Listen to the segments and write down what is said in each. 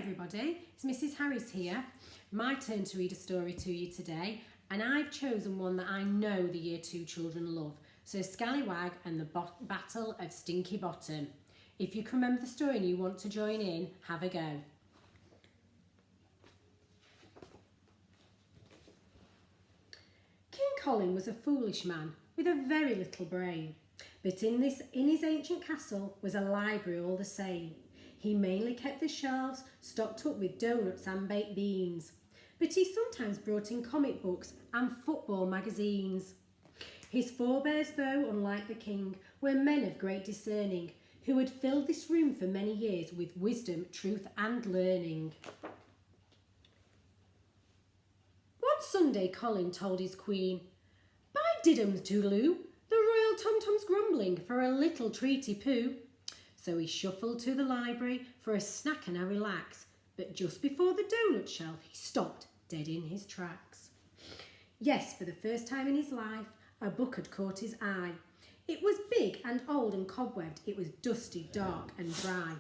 everybody, it's Mrs. Harris here. My turn to read a story to you today, and I've chosen one that I know the Year 2 children love. So Scallywag and the Battle of Stinky Bottom. If you can remember the story and you want to join in, have a go. King Colin was a foolish man with a very little brain. But in his ancient castle was a library all the same. He mainly kept the shelves stocked up with doughnuts and baked beans. But he sometimes brought in comic books and football magazines. His forebears, though, unlike the king, were men of great discerning, who had filled this room for many years with wisdom, truth and learning. One Sunday Colin told his queen, "By diddums toodaloo, the royal tom-tom's grumbling for a little treaty poo." So he shuffled to the library for a snack and a relax, but just before the doughnut shelf he stopped dead in his tracks. Yes, for the first time in his life, a book had caught his eye. It was big and old and cobwebbed. It was dusty, dark and dry.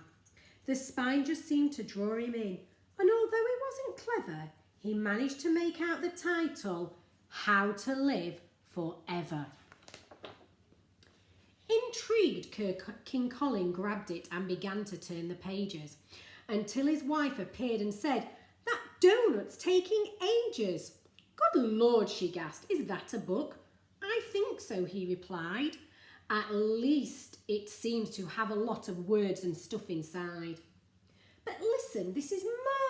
The spine just seemed to draw him in, and although he wasn't clever, he managed to make out the title, How to Live Forever. Intrigued, King Colin grabbed it and began to turn the pages, until his wife appeared and said, "That doughnut's taking ages." "Good Lord," she gasped, "is that a book?" "I think so," he replied. "At least it seems to have a lot of words and stuff inside." "But listen, this is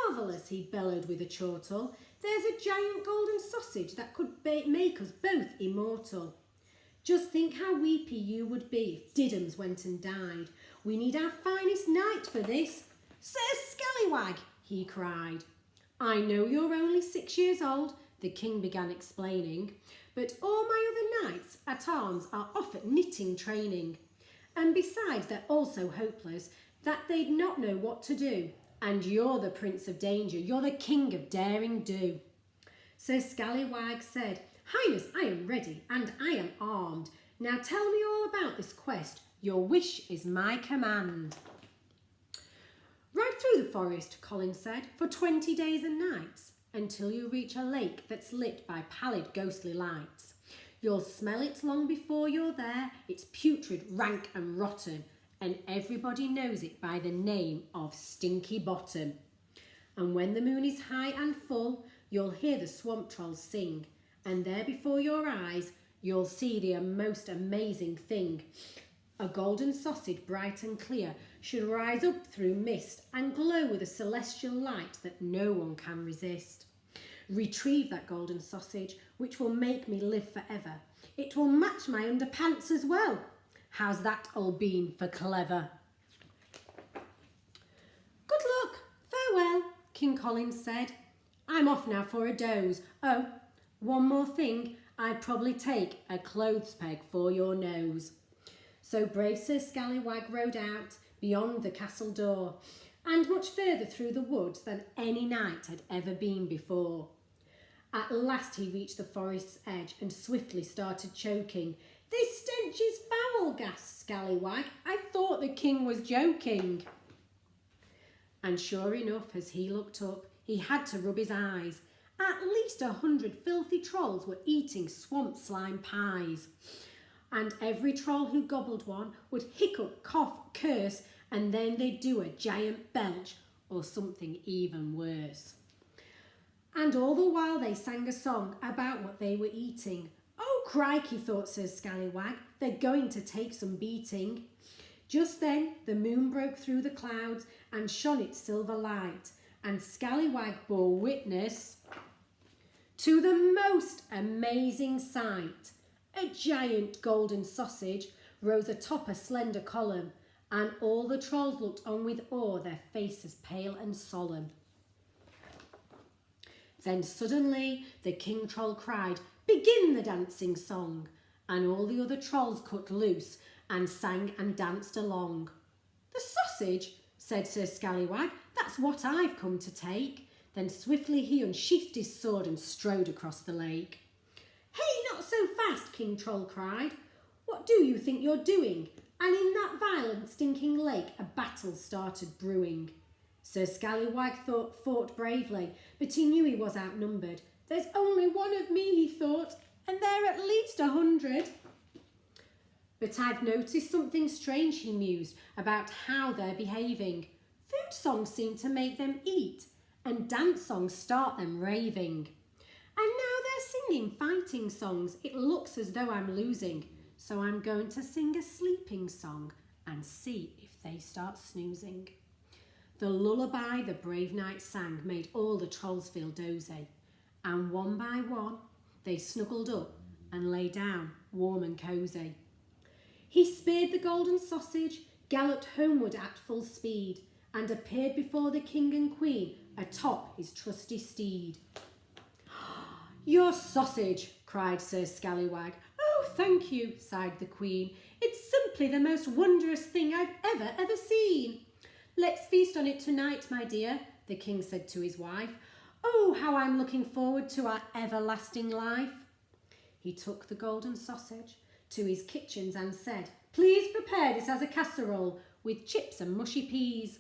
marvellous," he bellowed with a chortle. "There's a giant golden sausage that could make us both immortal. Just think how weepy you would be if Diddums went and died. We need our finest knight for this." "Sir Scallywag," he cried. "I know you're only 6 years old," the king began explaining, "but all my other knights at arms are off at knitting training. And besides, they're also hopeless, that they'd not know what to do. And you're the Prince of Danger, you're the King of Daring Do." Sir Scallywag said, "Highness, I am ready and I am armed. Now tell me all about this quest. Your wish is my command." "Ride through the forest," Colin said, "for 20 days and nights, until you reach a lake that's lit by pallid ghostly lights. You'll smell it long before you're there. It's putrid, rank and rotten, and everybody knows it by the name of Stinky Bottom. And when the moon is high and full, you'll hear the swamp trolls sing, and there before your eyes you'll see the most amazing thing. A golden sausage, bright and clear, should rise up through mist and glow with a celestial light that no one can resist. Retrieve that golden sausage, which will make me live forever. It will match my underpants as well. How's that, old bean, for clever?" "Good luck, farewell," King Colin said. "I'm off now for a doze. Oh, one more thing, I'd probably take a clothes peg for your nose." So brave Sir Scallywag rode out beyond the castle door, and much further through the woods than any knight had ever been before. At last he reached the forest's edge and swiftly started choking. "This stench is foul," gasped Scallywag. "I thought the king was joking." And sure enough, as he looked up, he had to rub his eyes. At least 100 filthy trolls were eating swamp slime pies. And every troll who gobbled one would hiccup, cough, curse, and then they'd do a giant belch or something even worse. And all the while they sang a song about what they were eating. "Oh, crikey," thought Sir Scallywag, "they're going to take some beating." Just then the moon broke through the clouds and shone its silver light, and Scallywag bore witness to the most amazing sight. A giant golden sausage rose atop a slender column, and all the trolls looked on with awe, their faces pale and solemn. Then suddenly the king troll cried, "Begin the dancing song," and all the other trolls cut loose and sang and danced along. "The sausage," said Sir Scallywag, "that's what I've come to take." Then swiftly he unsheathed his sword and strode across the lake. "Hey, not so fast," King Troll cried. "What do you think you're doing?" And in that vile and stinking lake a battle started brewing. Sir Scallywag fought bravely, but he knew he was outnumbered. There's only one of me, he thought, and there are at least 100. But I've noticed something strange, he mused, about how they're behaving. Food songs seem to make them eat, and dance songs start them raving. And now they're singing fighting songs. It looks as though I'm losing. So I'm going to sing a sleeping song and see if they start snoozing. The lullaby the brave knight sang made all the trolls feel dozy. And one by one, they snuggled up and lay down warm and cosy. He speared the golden sausage, galloped homeward at full speed, and appeared before the king and queen atop his trusty steed. "Your sausage," cried Sir Scallywag. "Oh, thank you," sighed the queen. "It's simply the most wondrous thing I've ever seen." "Let's feast on it tonight, my dear," the king said to his wife. "Oh, how I'm looking forward to our everlasting life." He took the golden sausage to his kitchens and said, "Please prepare this as a casserole with chips and mushy peas."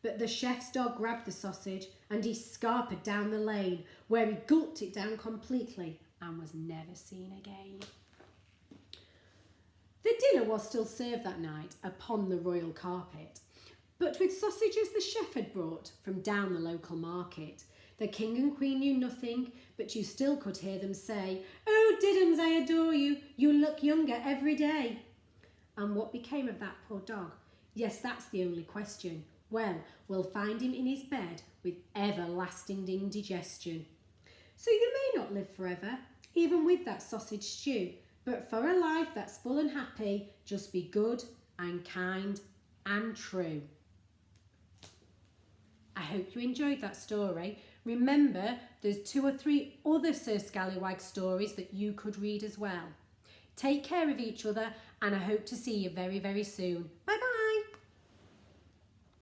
But the chef's dog grabbed the sausage and he scarpered down the lane, where he gulped it down completely and was never seen again. The dinner was still served that night upon the royal carpet, but with sausages the chef had brought from down the local market. The king and queen knew nothing, but you still could hear them say, "Oh, Diddums, I adore you. You look younger every day." And what became of that poor dog? Yes, that's the only question. Well, we'll find him in his bed with everlasting indigestion. So you may not live forever, even with that sausage stew, but for a life that's full and happy, just be good and kind and true. I hope you enjoyed that story. Remember, there's 2 or 3 other Sir Scallywag stories that you could read as well. Take care of each other, and I hope to see you very, very soon.